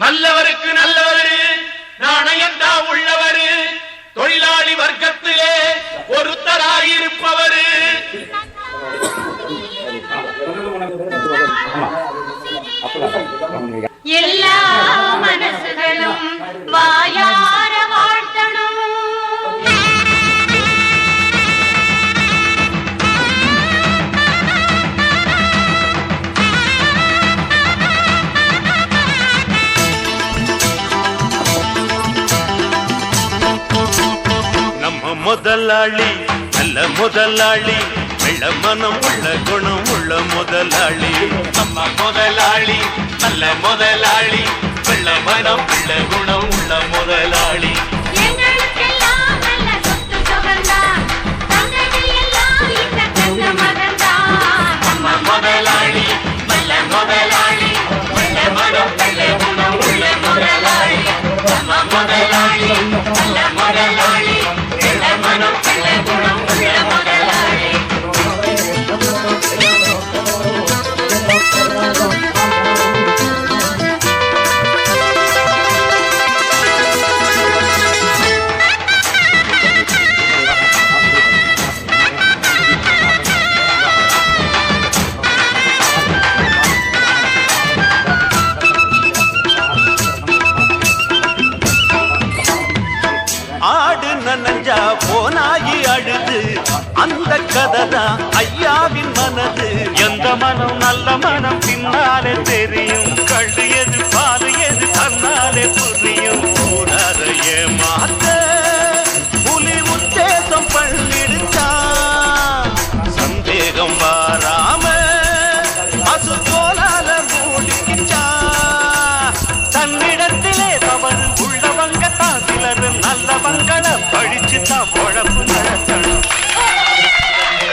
நல்லவருக்கு நல்லவரு நாணயந்தா உள்ளவரு தொழிலாளி வர்க்கத்திலே ஒருத்தராயிருப்பவரு எல்லா மனசுகளும் வாயார வாழ்த்தணும். நம்ம முதலாளி நல்ல முதலாளி வெள்ள மனம் உள்ள குணம் உள்ள முதலாளி நம்ம முதலாளி நல்ல முதலாளி வெள்ள மனம் உள்ள குணம் உள்ள முதலாளி எங்களுக்கெல்லாம் நல்ல சொத்து சுகந்தான் தங்கதியெல்லாம் இந்த தங்க மகன்தான். நம்ம முதலாளி நல்ல முதலாளி வெள்ள மனம் உள்ள குணம் உள்ள முதலாளி நம்ம முதலாளி நல்ல முதலாளி வெள்ள மனம் உள்ள குணம் உள்ள முதலாளி. ஆடு நனஞ்சா போனாயி அழுது அந்த கதைதான் ஐயாவின் மனது. எந்த மனம் நல்ல மனம் பின்னாலே தெரியும், கள்ளு எது பாலு எது தன்னாலே புரியும். ஊரார ஏமாத்த புலி உத்தேசம் பண்ணிடுச்சான், சந்தேகம் வாராம அசுகோலால மூடிக்கிச்சான். தன்னிடத்திலே தவறு உள்ளவங்க தான் சிலர் நல்லவங்களை படிச்சுதான் பொழப்பு நடத்தணும்.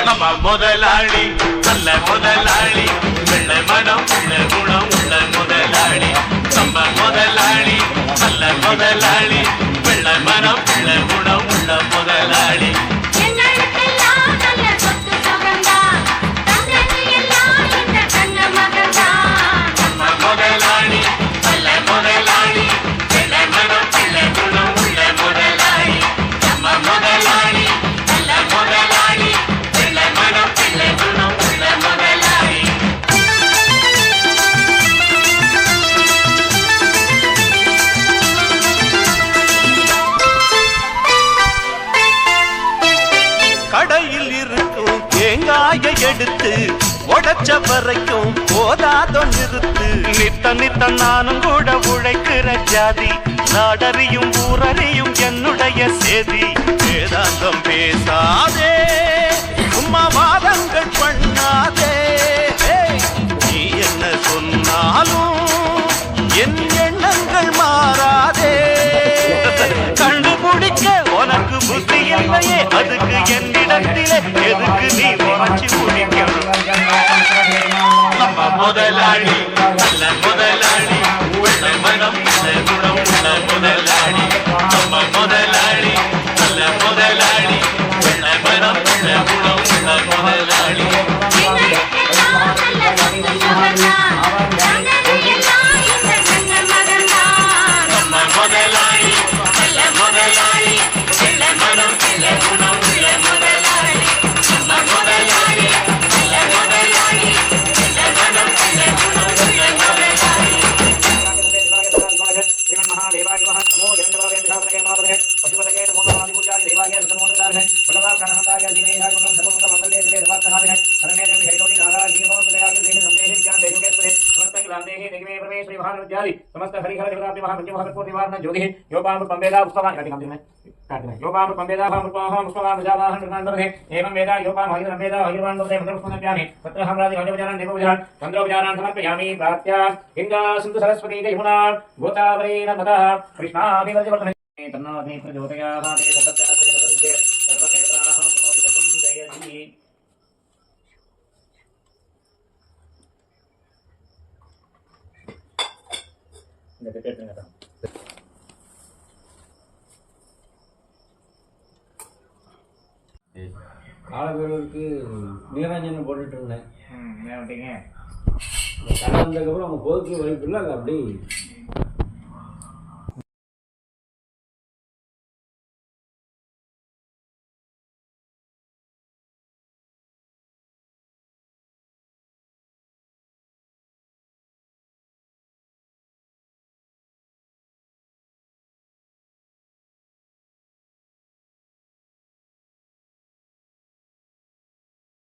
நம்ம முதலாளி நல்ல முதலாளி வெள்ள மனம் உள்ள குணம் உள்ள முதலாளி நம்ம முதலாளி நல்ல முதலாளி வெள்ள மனம் உள்ள குணம் உள்ள முதலாளி. எங்களுக்கெல்லாம் நல்ல சொத்து சுகந்தான் தங்கதியெல்லாம் இந்த தங்க மகன்தான். நம்ம முதலாளி நல்ல முதலாளி வெள்ள மனம் உள்ள குணம் உள்ள முதலாளி நம்ம முதலாளி நல்ல முதலாளி வெள்ள மனம் உள்ள குணம் உள்ள முதலாளி. கடையில் இருக்கும் தேங்காயை எடுத்து உடைச்ச வரைக்கும் போதாதோ நிறுத்து. நித்த நித்த நானும் கூட உழைக்கிற ஜாதி, நாடறியும் ஊரறியும் என்னுடைய சேதி. வேதாந்தம் பேசாதே சும்மா வாதங்கள் பண்ணாதே, நீ என்ன சொன்னாலும் என் எண்ணங்கள் மாறாதே. கண்டுபிடிக்க உனக்கு புத்தி இல்லையே, அதுக்கு என்னிடத்திலே எதுக்கு நீ உரைச்சி முடிக்கணும். நம்ம முதலாளி நல்ல முதலாளி உள்ள மனம் உள்ள குணம் உள்ள முதலாளி நம்ம முதலாளி நல்ல முதலாளி உள்ள மனம் உள்ள குணம் உள்ள முதலாளி. எங்களுக்கெல்லாம் நல்ல சொத்து சுகந்தான் தங்கதியெல்லாம் இந்த தங்க மகன்தான். நம்ம முதலாளி நல்ல முதலாளி உள்ள மனம் உள்ள குணம் உள்ள முதலாளி நம்ம முதலாளி நல்ல முதலாளி உள்ள மனம் உள்ள குணம் உள்ள முதலாளி. समस्त हरिहर देवरात्रि महामृत्युमहत्पूर्ण निवारण ज्योति योपाम पंबेदा पुष्पवान योपाम पंबेदा मुस्पवान मुजावाहन निर्माणे एवं वेदा योपाम हरिहर वेदा हरिवान दे मंत्रपुष्पज्ञाने तत्र हमरादि गजवजानां देवोपचारान् चन्द्रोपचारान् समर्पयामि प्राप्य गंगा सिन्धु सरस्वती यमुना गोदावरी नर्मदा कृष्णा विवर्जवर्तने तन्नादि प्रचोदयात् सत्यात् जगदुते सर्वनेत्राः सर्वं जयति. காலவேலுக்கு நீராஞ்சனம் போட்டுட்டு இருந்தேன். என்ன பண்ணிட்டீங்க? கலந்ததுக்கப்புறம் அவங்க கோதுக்கு வாய்ப்பு இல்லை, அது அப்படி